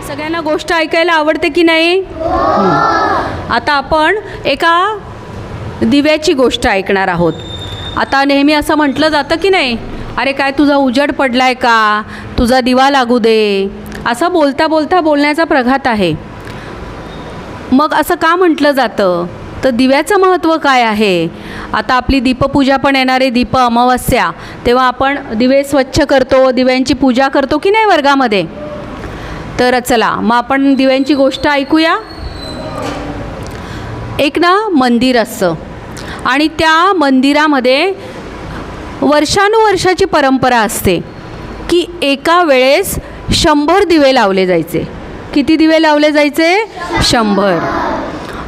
सगळ्यांना गोष्ट ऐकायला आवडते की नाही? आता आपण एका दिव्याची गोष्ट ऐकणार आहोत. आता नेहमी असं म्हटलं जातं की नाही, अरे काय तुझा उजेड पडलाय का, तुझा दिवा लागू दे, असं बोलता बोलता बोलण्याचा प्रघात आहे. मग असं का म्हटलं जातं? तर दिव्याचं महत्त्व काय आहे? आता आपली दीपपूजा पण येणार आहे, दीप अमावस्या, तेव्हा आपण दिवे स्वच्छ करतो, दिव्यांची पूजा करतो की नाही वर्गामध्ये? तर चला मग आपण दिव्यांची गोष्ट ऐकूया. एक ना मंदिर असतं आणि त्या मंदिरामध्ये वर्षानुवर्षाची परंपरा असते की एका वेळेस 100 दिवे लावले जायचे. किती दिवे लावले जायचे? 100.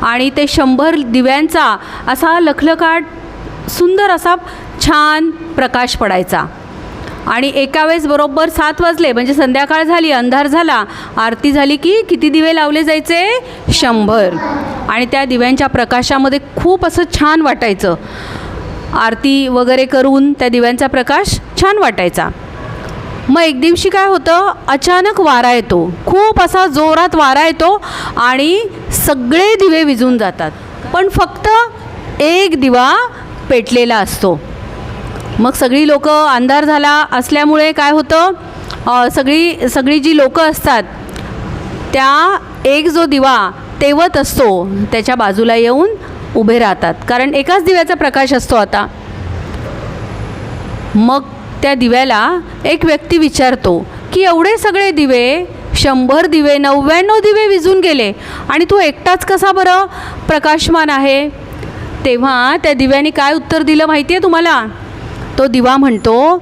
आणि ते 100 दिव्यांचा असा लखलखाट सुंदर असा छान प्रकाश पडायचा. आणि एका वेळेस बरोबर 7 वाजले म्हणजे संध्याकाळ झाली, अंधार झाला, आरती झाली की किती दिवे लावले जायचे? 100. आणि त्या दिव्यांच्या प्रकाशामध्ये खूप असं छान वाटायचं. आरती वगैरे करून त्या दिव्यांचा प्रकाश छान वाटायचा. मग एक दिवशी काय होतं, अचानक वारा येतो, खूप असा जोरात वारा येतो आणि सगळे दिवे विझून जातात, पण फक्त एक दिवा पेटलेला असतो. मग सगळी लोकं, अंधार झाला असल्यामुळे काय होतं, सगळी जी लोकं असतात त्या एक जो दिवा तेवत असतो त्याच्या बाजूला येऊन उभे राहतात, कारण एकाच दिव्याचा प्रकाश असतो आता. मग त्या दिव्याला एक व्यक्ती विचारतो की एवढे सगळे दिवे, 100 दिवे, 99 दिवे विझून गेले आणि तू एकटाच कसा बरं प्रकाशमान आहे? तेव्हा त्या दिव्याने काय उत्तर दिलं माहिती आहे तुम्हाला? तो दिवा म्हणतो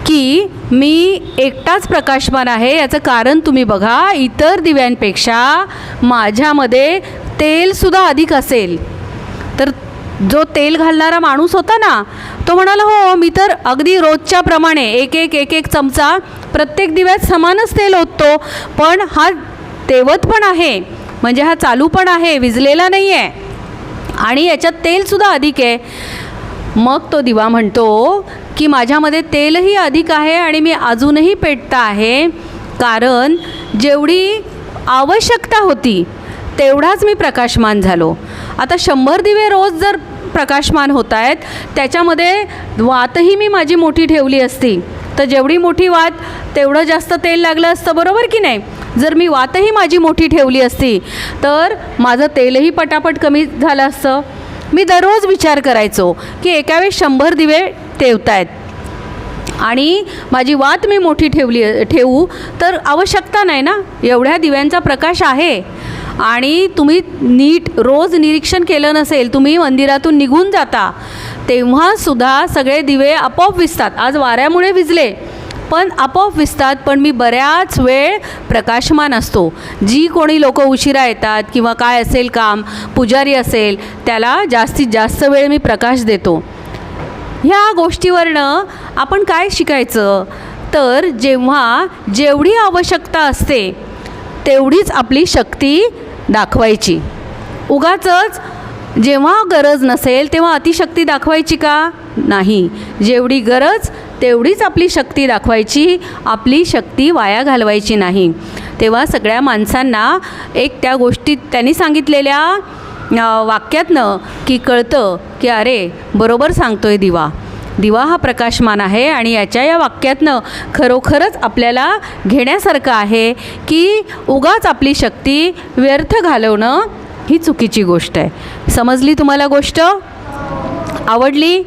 की मी एकटाच प्रकाशमान आहे, याचं कारण तुम्ही बघा, इतर दिव्यांपेक्षा माझ्यामध्ये तेलसुद्धा अधिक असेल. तर जो तेल घालणारा माणूस होता ना, तो म्हणाला, हो मी तर अगदी रोजच्या प्रमाणे एक एक चमचा प्रत्येक दिव्यात समानच तेल ओततो, पण हा तेवत पण आहे, म्हणजे हा चालू पण आहे, विझलेला नाही आहे आणि याच्यात तेलसुद्धा अधिक आहे. मग तो दिवा म्हणतो की माझ्यामध्ये तेलही अधिक आहे आणि मी अजूनही पेटता आहे, कारण जेवढी आवश्यकता होती तेवढाच मी प्रकाशमान झालो. आता 100 दिवे रोज जर प्रकाशमान होत आहेत, त्याच्यामध्ये वातही मी माझी मोठी ठेवली असती तर जेवढी मोठी वात तेवढं जास्त तेल लागलं असतं, बरोबर की नाही? जर मी वातही माझी मोठी ठेवली असती तर माझं तेलही पटापट कमी झालं असतं. मी दररोज विचार करायचो की एका वेळेस 100 दिवे तेवत आहेत आणि माझी वात मी मोठी ठेवू तर आवश्यकता नाही ना, एवढ्या दिव्यांचा प्रकाश आहे. आणि तुम्ही नीट रोज निरीक्षण केलं नसेल, तुम्ही मंदिरातून निघून जाता तेव्हासुद्धा सगळे दिवे आपोआप विझतात. आज वाऱ्यामुळे विझले पण आपोआप विझतात, पण मी बऱ्याच वेळ प्रकाशमान असतो. जी कोणी लोक उशिरा येतात किंवा काय असेल काम, पुजारी असेल, त्याला जास्तीत जास्त वेळ मी प्रकाश देतो. ह्या गोष्टीवरनं आपण काय शिकायचं, तर जेव्हा जेवढी आवश्यकता असते तेवढीच आपली शक्ती दाखवायची. उगाचच जेव्हा गरज नसेल तेव्हा अतिशक्ती दाखवायची का? नाही. जेवढी गरज तेवढीच आपली शक्ती दाखवायची, आपली शक्ती वाया घालवायची नाही. तेव्हा सगळ्या माणसांना एक त्या गोष्टीत त्यांनी सांगितलेल्या वाक्यातनं की कळतं की अरे बरोबर सांगतोय दिवा, दिवा हा प्रकाशमान आहे. आणि या वाक्यातनं खरोखरच आपल्याला घेण्यासारखं आहे की उगाच आपली शक्ती व्यर्थ घालवणं ही चुकीची गोष्ट आहे. समजली तुम्हाला गोष्ट? आवडली?